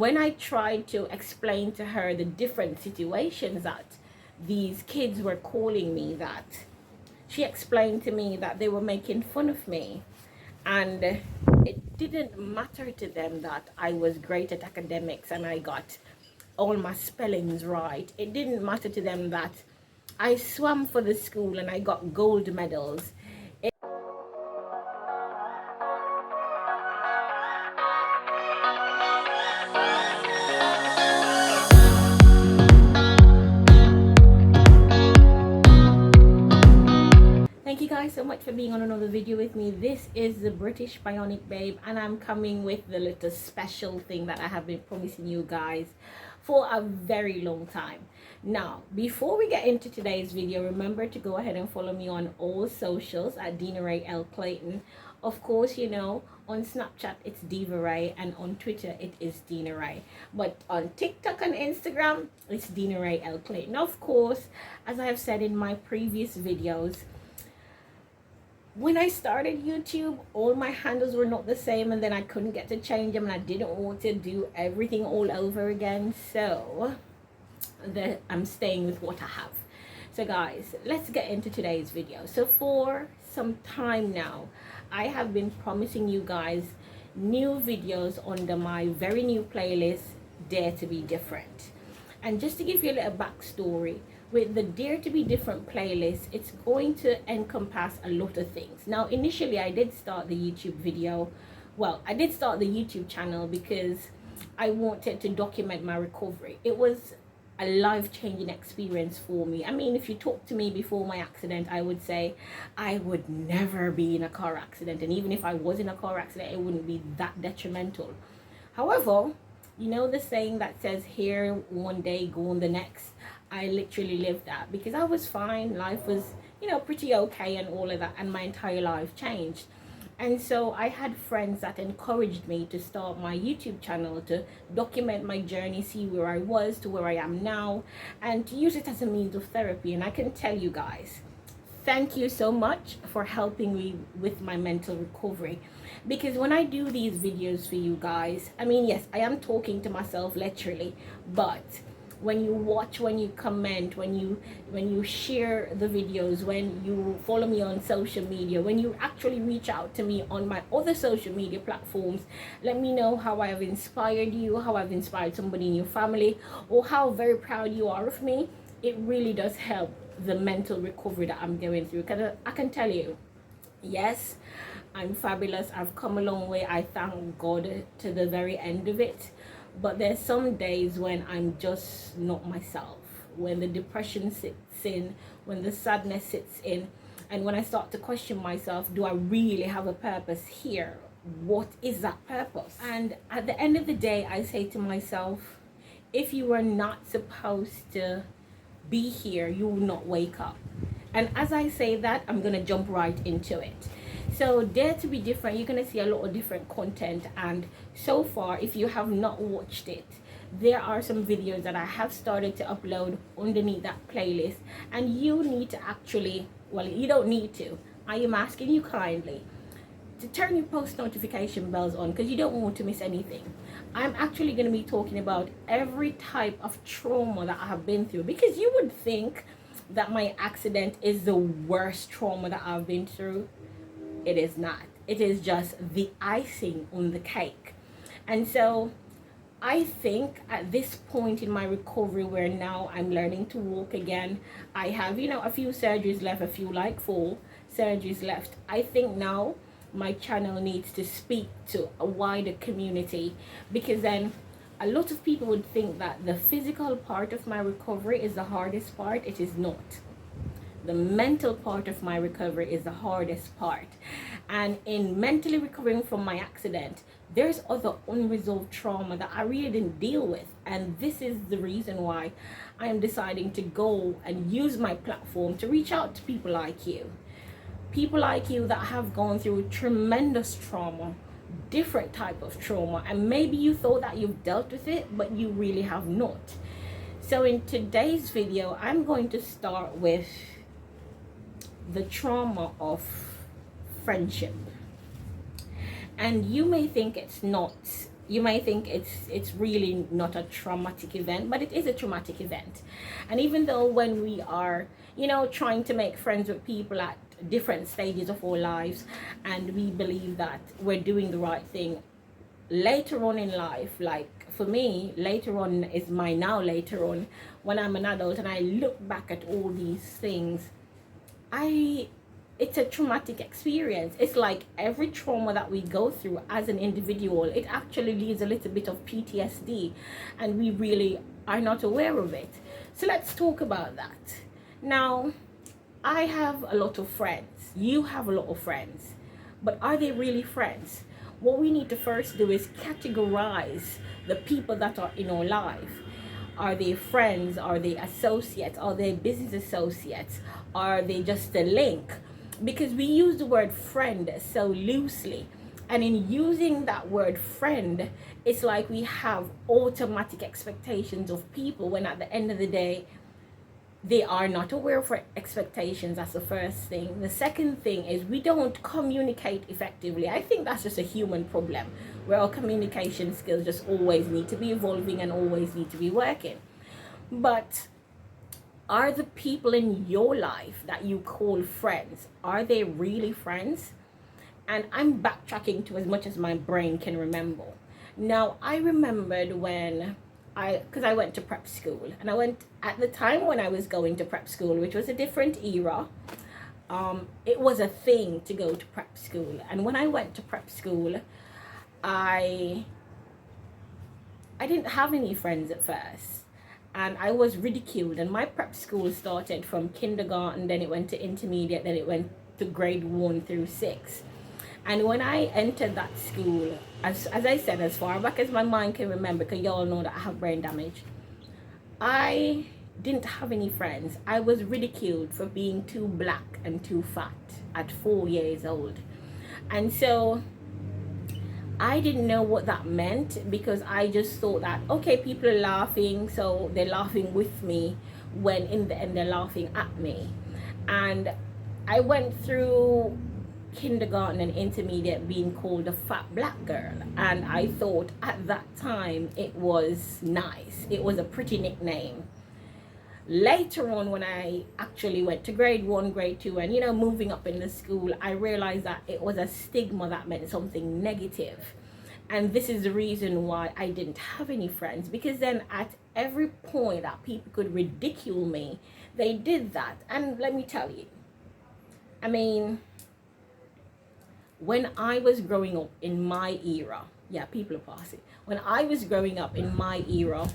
when I tried to explain to her the different situations that these kids were calling me that, she explained to me that they were making fun of me, and it didn't matter to them that I was great at academics and I got all my spellings right. It didn't matter to them that I swam for the school and I got gold medals. Thank you guys so much for being on another video with me. This is the British Bionic Babe, and I'm coming with the little special thing that I have been promising you guys for a very long time. Now, before we get into today's video, remember to go ahead and follow me on all socials at deana-rae L Clayton. Of course, you know, on Snapchat it's deana-rae, and on Twitter it is deana-rae. But on TikTok and Instagram it's deana-rae L Clayton. Of course, as I have said in my previous videos, when I started YouTube, all my handles were not the same, and then I couldn't get to change them, and I didn't want to do everything all over again, so I'm staying with what I have. So guys, let's get into today's video. So for some time now, I have been promising you guys new videos under my very new playlist, Dare to Be Different. And just to give you a little backstory, with the Dare to Be Different playlist, it's going to encompass a lot of things. Now, initially, I did start the YouTube video. Well, I did start the YouTube channel because I wanted to document my recovery. It was a life-changing experience for me. I mean, if you talked to me before my accident, I would say I would never be in a car accident. And even if I was in a car accident, it wouldn't be that detrimental. However, you know the saying that says, here one day, gone the next. I literally lived that because I was fine. Life was, you know, pretty okay and all of that. And my entire life changed. And so I had friends that encouraged me to start my YouTube channel, to document my journey, see where I was to where I am now, and to use it as a means of therapy. And I can tell you guys, thank you so much for helping me with my mental recovery. Because when I do these videos for you guys, I mean, yes, I am talking to myself literally, but when you watch, when you comment, when you share the videos, when you follow me on social media, when you actually reach out to me on my other social media platforms, let me know how I have inspired you, how I've inspired somebody in your family, or how very proud you are of me. It really does help the mental recovery that I'm going through. Because I can tell you, yes, I'm fabulous. I've come a long way. I thank God to the very end of it. But there's some days when I'm just not myself, when the depression sits in, when the sadness sits in, and when I start to question myself, do I really have a purpose here? What is that purpose? And at the end of the day, I say to myself, if you are not supposed to be here, you will not wake up. And as I say that, I'm going to jump right into it. So Dare to Be Different, you're going to see a lot of different content, and so far, if you have not watched it, there are some videos that I have started to upload underneath that playlist, and you need to actually, well, you don't need to, I am asking you kindly to turn your post notification bells on, because you don't want to miss anything. I'm actually going to be talking about every type of trauma that I have been through, because you would think that my accident is the worst trauma that I've been through. It is not. It is just the icing on the cake. And so I think at this point in my recovery, where now I'm learning to walk again, I have, you know, a few surgeries left, a few like 4 surgeries left. I think now my channel needs to speak to a wider community, because then a lot of people would think that the physical part of my recovery is the hardest part. It is not. The mental part of my recovery is the hardest part. And in mentally recovering from my accident, there's other unresolved trauma that I really didn't deal with. And this is the reason why I am deciding to go and use my platform to reach out to people like you. People like you that have gone through tremendous trauma, different type of trauma, and maybe you thought that you've dealt with it, but you really have not. So in today's video, I'm going to start with the trauma of friendship. And you may think it's not, you might think it's really not a traumatic event, but it is a traumatic event. And even though when we are, you know, trying to make friends with people at different stages of our lives, and we believe that we're doing the right thing, later on in life, like for me, later on is my now later on, when I'm an adult and I look back at all these things, it's a traumatic experience. It's like every trauma that we go through as an individual, it actually leaves a little bit of PTSD, and we really are not aware of it. So let's talk about that. Now, I have a lot of friends. You have a lot of friends. But are they really friends? What we need to first do is categorize the people that are in our life. Are they friends? Are they associates? Are they business associates? Are they just a link? Because we use the word friend so loosely. And in using that word friend, it's like we have automatic expectations of people, when at the end of the day, they are not aware of our expectations. That's the first thing. The second thing is we don't communicate effectively. I think that's just a human problem, where our communication skills just always need to be evolving and always need to be working. But are the people in your life that you call friends, are they really friends? And I'm backtracking to as much as my brain can remember. Now, I remembered when because I went to prep school, and I went at the time when I was going to prep school, which was a different era. It was a thing to go to prep school, and when I went to prep school, I didn't have any friends at first, and I was ridiculed. And my prep school started from kindergarten, then it went to intermediate, then it went to grade 1 through 6. And when I entered that school, as I said, as far back as my mind can remember, because y'all know that I have brain damage, I didn't have any friends. I was ridiculed for being too black and too fat at 4 years old. And so I didn't know what that meant, because I just thought that, okay, people are laughing, so they're laughing with me, when in the end they're laughing at me. And I went through kindergarten and intermediate being called a fat black girl, and I thought at that time it was nice. It was a pretty nickname. Later on, when I actually went to grade 1, grade 2, and, you know, moving up in the school, I realized that it was a stigma that meant something negative. And this is the reason why I didn't have any friends, because then at every point that people could ridicule me, they did that. And let me tell you, I mean, when I was growing up in my era, yeah, people are passing. When I was growing up in my era,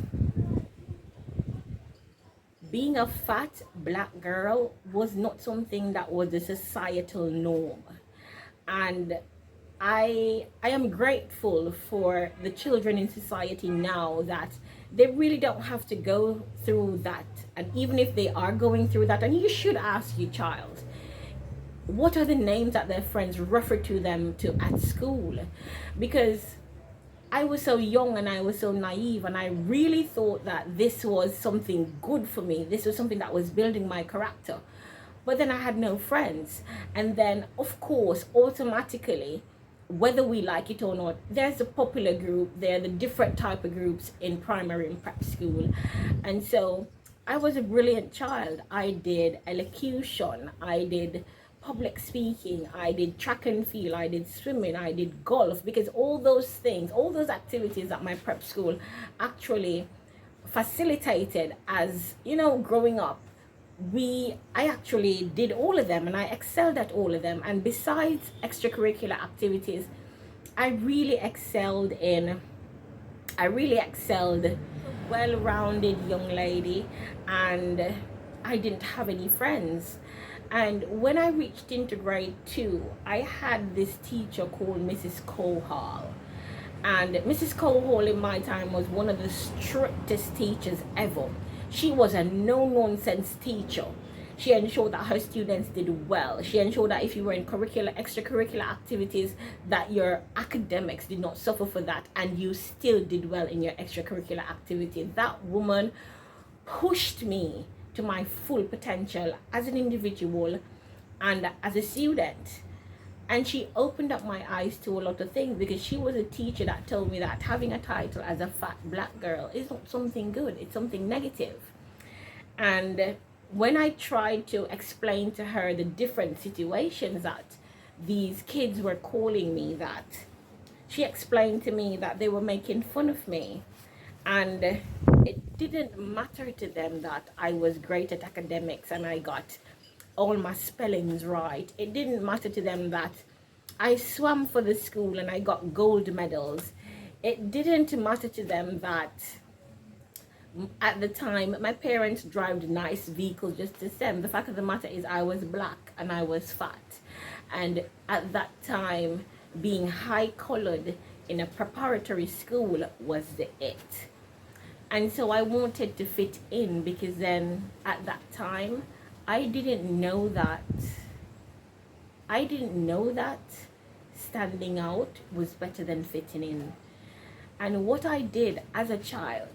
being a fat black girl was not something that was a societal norm. And I am grateful for the children in society now that they really don't have to go through that. And even if they are going through that, and you should ask your child, what are the names that their friends refer to them to at school? Because I was so young and I was so naive, and I really thought that this was something good for me. This was something that was building my character. But then I had no friends. And then, of course, automatically, whether we like it or not, there's a popular group, there are the different type of groups in primary and prep school. And so I was a brilliant child. I did elocution, I did public speaking, I did track and field, I did swimming, I did golf, because all those things, all those activities at my prep school actually facilitated, as you know, growing up, I actually did all of them, and I excelled at all of them. And besides extracurricular activities, I really excelled, well-rounded young lady, and I didn't have any friends. And when I reached into grade 2, I had this teacher called Mrs. Cohall. And Mrs. Cohall in my time was one of the strictest teachers ever. She was a no-nonsense teacher. She ensured that her students did well. She ensured that if you were in extracurricular activities, that your academics did not suffer for that, and you still did well in your extracurricular activity. That woman pushed me to my full potential as an individual and as a student. And she opened up my eyes to a lot of things, because she was a teacher that told me that having a title as a fat black girl is not something good, it's something negative. And when I tried to explain to her the different situations that these kids were calling me that, she explained to me that they were making fun of me, and it didn't matter to them that I was great at academics and I got all my spellings right. It didn't matter to them that I swam for the school and I got gold medals. It didn't matter to them that at the time my parents drove nice vehicles just the same. The fact of the matter is I was black and I was fat, and at that time being high colored in a preparatory school was the it. And so I wanted to fit in, because then at that time I didn't know that standing out was better than fitting in. And what I did as a child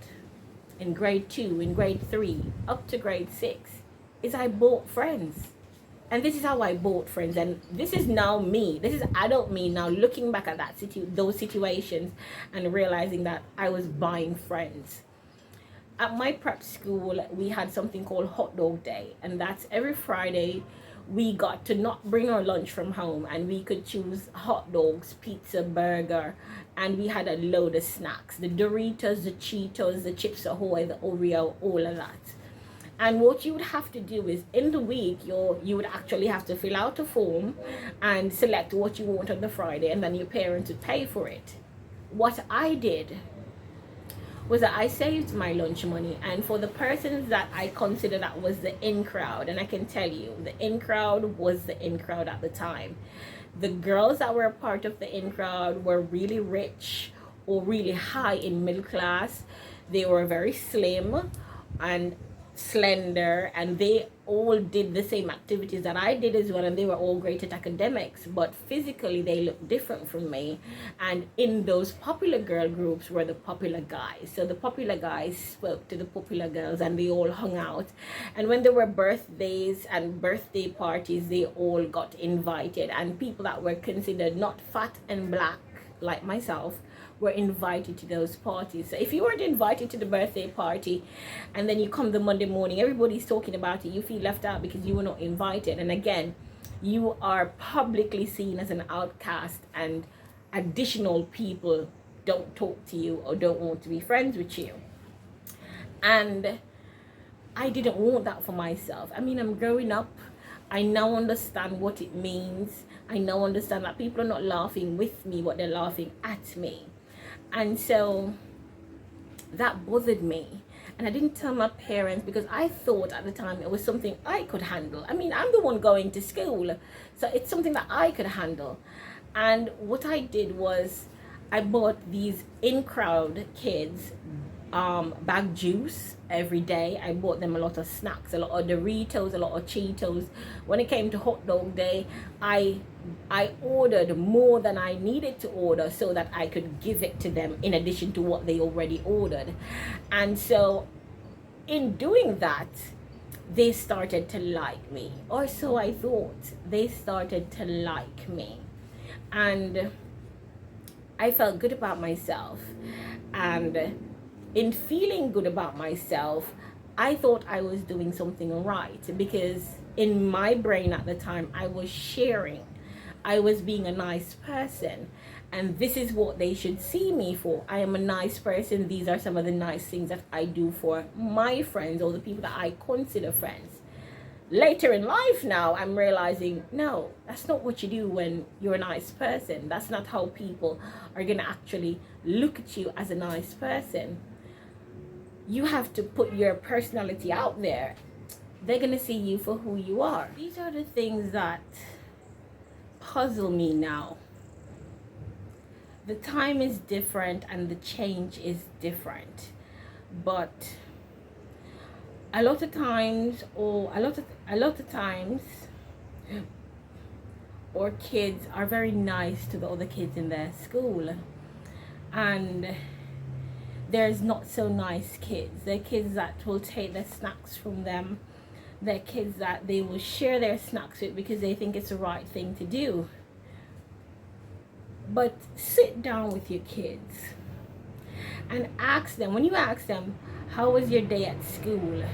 in grade 2, in grade 3, up to grade 6, is I bought friends. And this is how I bought friends. And this is now me. This is adult me now looking back at those situations and realizing that I was buying friends. At my prep school, we had something called Hot Dog Day. And that's every Friday we got to not bring our lunch from home, and we could choose hot dogs, pizza, burger, and we had a load of snacks. The Doritos, the Cheetos, the Chips Ahoy, the Oreo, all of that. And what you would have to do is in the week, you would actually have to fill out a form and select what you want on the Friday, and then your parents would pay for it. What I did was that I saved my lunch money, and for the persons that I consider that was the in crowd, and I can tell you, the in crowd was the in crowd at the time. The girls that were a part of the in crowd were really rich or really high in middle class. They were very slim and slender, and they all did the same activities that I did as well, and they were all great at academics, but physically they looked different from me. And in those popular girl groups were the popular guys, so the popular guys spoke to the popular girls and they all hung out. And when there were birthdays and birthday parties, they all got invited, and people that were considered not fat and black like myself were invited to those parties. So if you weren't invited to the birthday party and then you come the Monday morning, everybody's talking about it, you feel left out because you were not invited. And again, you are publicly seen as an outcast, and additional people don't talk to you or don't want to be friends with you. And I didn't want that for myself. I mean, I'm growing up. I now understand what it means. I now understand that people are not laughing with me, but they're laughing at me. And so that bothered me. And I didn't tell my parents, because I thought at the time it was something I could handle. I mean, I'm the one going to school, so it's something that I could handle. And what I did was I bought these in-crowd kids bag juice every day. I bought them a lot of snacks, a lot of Doritos, a lot of Cheetos. When it came to Hot Dog Day, I ordered more than I needed to order so that I could give it to them in addition to what they already ordered. And so in doing that, they started to like me, or so I thought. They started to like me, and I felt good about myself. And in feeling good about myself, I thought I was doing something right, because in my brain at the time, I was sharing. I was being a nice person, and this is what they should see me for. I am a nice person. These are some of the nice things that I do for my friends, or the people that I consider friends. Later in life now, I'm realizing, no, that's not what you do when you're a nice person. That's not how people are going to actually look at you as a nice person. You have to put your personality out there. They're going to see you for who you are. These are the things that puzzle me now. The time is different and the change is different. But a lot of times, or kids are very nice to the other kids in their school, and there's not so nice kids. They're kids that will take their snacks from them. They're kids that they will share their snacks with because they think it's the right thing to do. But sit down with your kids and ask them, when you ask them, how was your day at school?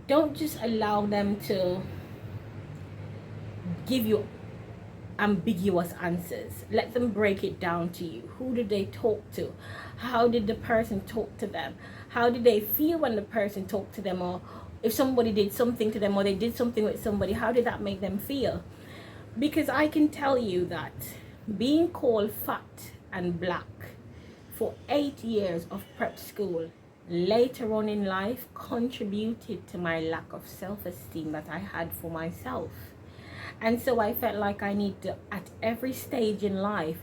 Don't just allow them to give you ambiguous answers. Let them break it down to you. Who did they talk to? How did the person talk to them? How did they feel when the person talked to them? Or if somebody did something to them, or they did something with somebody, how did that make them feel? Because I can tell you that being called fat and black for 8 years of prep school later on in life contributed to my lack of self-esteem that I had for myself. And so I felt like I need to, at every stage in life,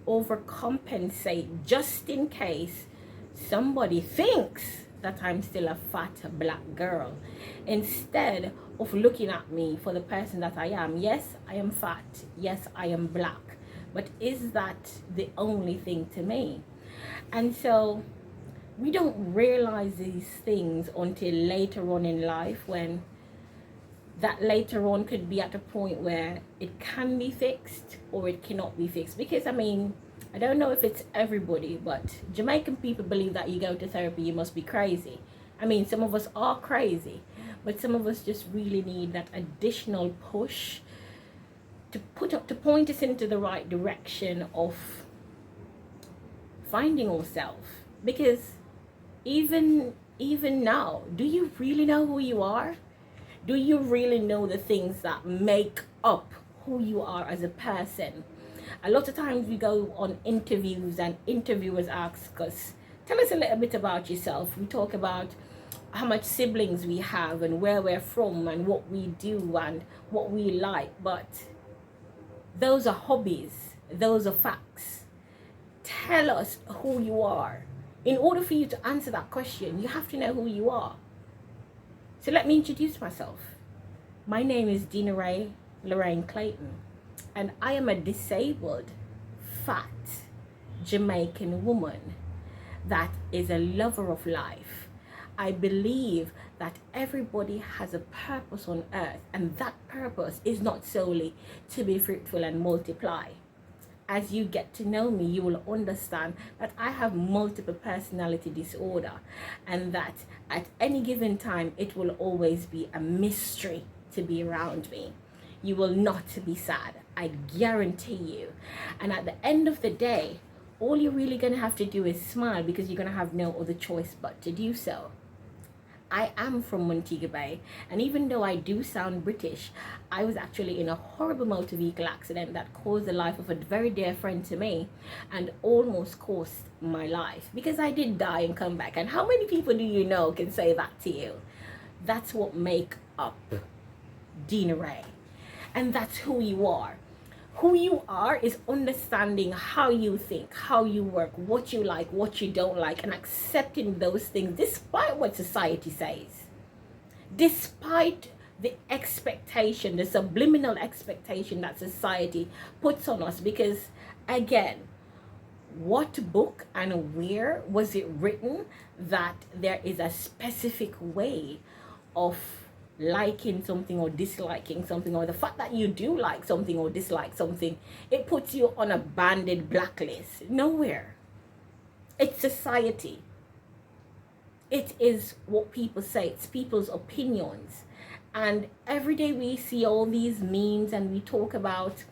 overcompensate just in case somebody thinks that I'm still a fat black girl, instead of looking at me for the person that I am. Yes, I am fat. Yes, I am black. But is that the only thing to me? And so we don't realize these things until later on in life, when that later on could be at a point where it can be fixed or it cannot be fixed. Because I mean, I don't know if it's everybody, but Jamaican people believe that you go to therapy, you must be crazy. I mean, some of us are crazy, but some of us just really need that additional push to point us into the right direction of finding ourselves. Because even now, do you really know who you are? Do you really know the things that make up who you are as a person? A lot of times we go on interviews and interviewers ask us, tell us a little bit about yourself. We talk about how much siblings we have and where we're from and what we do and what we like. But those are hobbies. Those are facts. Tell us who you are. In order for you to answer that question, you have to know who you are. So let me introduce myself. My name is Deana-Rae Lorraine Clayton, and I am a disabled, fat Jamaican woman that is a lover of life. I believe that everybody has a purpose on earth, and that purpose is not solely to be fruitful and multiply. As you get to know me, you will understand that I have multiple personality disorder, and that at any given time, it will always be a mystery to be around me. You will not be sad, I guarantee you. And at the end of the day, all you're really going to have to do is smile, because you're going to have no other choice but to do so. I am from Montego Bay, and even though I do sound British, I was actually in a horrible motor vehicle accident that caused the life of a very dear friend to me and almost cost my life, because I did die and come back. And how many people do you know can say that to you? That's what make up Deana-Rae, and that's who you are. Who you are is understanding how you think, how you work, what you like, what you don't like, and accepting those things despite what society says. Despite the expectation, the subliminal expectation that society puts on us. Because again, what book and where was it written that there is a specific way of liking something or disliking something, or the fact that you do like something or dislike something, it puts you on a banded blacklist? Nowhere. It's society. It is what people say. It's people's opinions. And every day we see all these memes and we talk about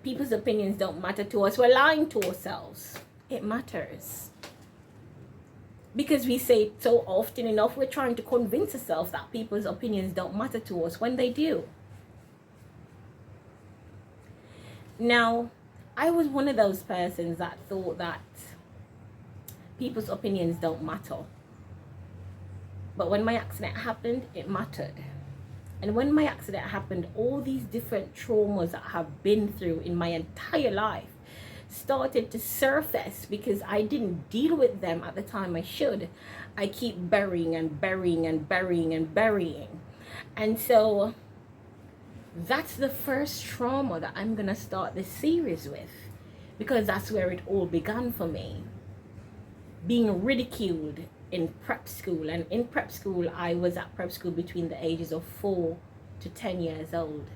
people's opinions don't matter to us. We're lying to ourselves. It matters. Because we say it so often enough, we're trying to convince ourselves that people's opinions don't matter to us when they do. Now, I was one of those persons that thought that people's opinions don't matter. But when my accident happened, it mattered. And when my accident happened, all these different traumas that I have been through in my entire life started to surface, because I didn't deal with them at the time I should. I keep burying and burying and burying and burying. And so that's the first trauma that I'm gonna start this series with, because that's where it all began for me. Being ridiculed in prep school. And in prep school, I was at prep school between the ages of 4 to 10 years old.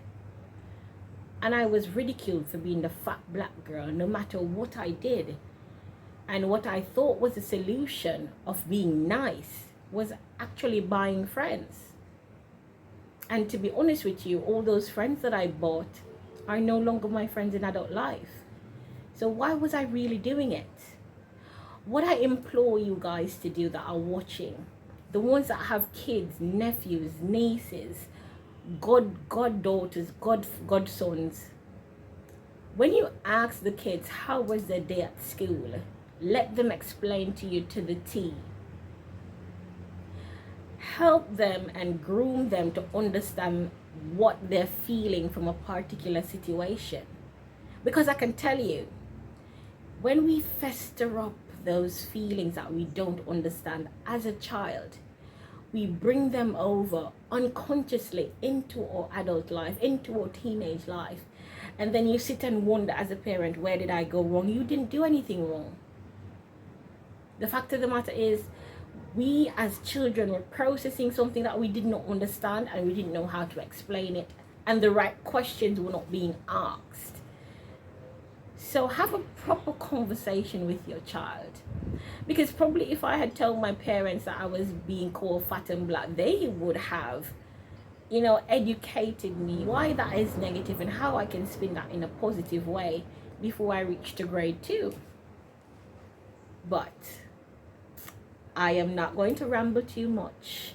And I was ridiculed for being the fat black girl no matter what I did. And what I thought was the solution of being nice was actually buying friends. And to be honest with you, all those friends that I bought are no longer my friends in adult life. So why was I really doing it? What I implore you guys to do that are watching, the ones that have kids, nephews, nieces, goddaughters, godsons, when you ask the kids how was their day at school, let them explain to you to the T. Help them and groom them to understand what they're feeling from a particular situation. Because I can tell you, when we fester up those feelings that we don't understand as a child, we bring them over unconsciously into our adult life, into our teenage life. And then you sit and wonder as a parent, where did I go wrong? You didn't do anything wrong. The fact of the matter is, we as children were processing something that we did not understand, and we didn't know how to explain it, and the right questions were not being asked. So have a proper conversation with your child. Because probably if I had told my parents that I was being called fat and black, they would have, educated me why that is negative and how I can spin that in a positive way before I reach to grade 2. But I am not going to ramble too much.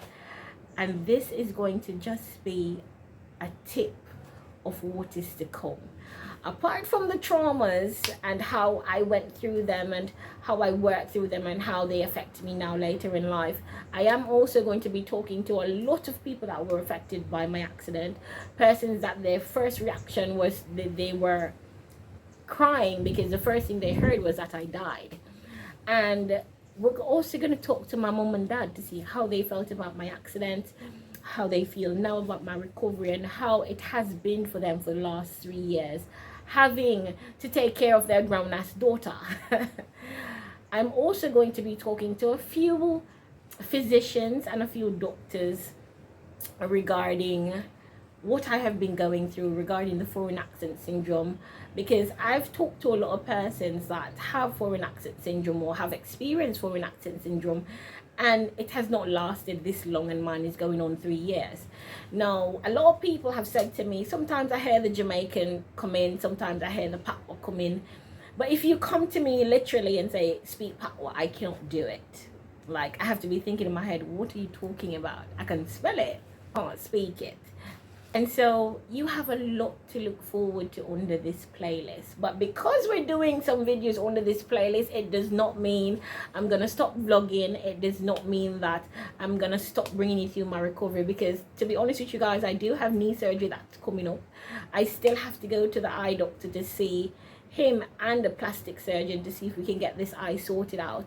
And this is going to just be a tip of what is to come. Apart from the traumas and how I went through them and how I worked through them and how they affect me now later in life, I am also going to be talking to a lot of people that were affected by my accident. Persons that their first reaction was that they were crying because the first thing they heard was that I died. And we're also going to talk to my mom and dad to see how they felt about my accident, how they feel now about my recovery, and how it has been for them for the last 3 years, having to take care of their grown-ass daughter. I'm also going to be talking to a few physicians and a few doctors regarding what I have been going through regarding the foreign accent syndrome, because I've talked to a lot of persons that have foreign accent syndrome or have experienced foreign accent syndrome, and it has not lasted this long, and mine is going on 3 years. Now, a lot of people have said to me, sometimes I hear the Jamaican come in, sometimes I hear the Patois come in, but if you come to me literally and say, speak Patois, I cannot do it. Like, I have to be thinking in my head, what are you talking about? I can spell it, can't speak it. And so you have a lot to look forward to under this playlist. But because we're doing some videos under this playlist, it does not mean I'm going to stop vlogging. It does not mean that I'm going to stop bringing you through my recovery. Because to be honest with you guys, I do have knee surgery that's coming up. I still have to go to the eye doctor to see him and the plastic surgeon to see if we can get this eye sorted out.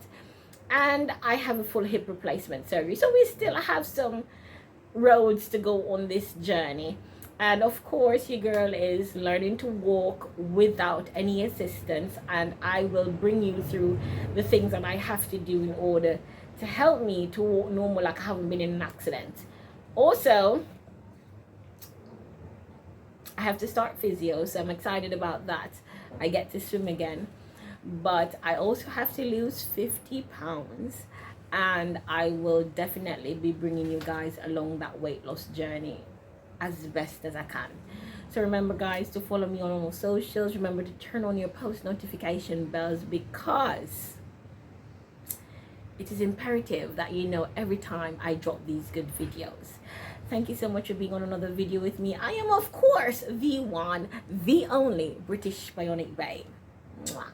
And I have a full hip replacement surgery. So we still have some roads to go on this journey. And of course, your girl is learning to walk without any assistance, and I will bring you through the things that I have to do in order to help me to walk normal, like I haven't been in an accident. Also, I have to start physio, so I'm excited about that. I get to swim again, but I also have to lose 50 pounds, and I will definitely be bringing you guys along that weight loss journey as best as I can. So remember, guys, to follow me on all socials. Remember to turn on your post notification bells, because it is imperative that you know every time I drop these good videos. Thank you so much for being on another video with me. I am, of course, the one, the only British Bionic Babe. Mwah.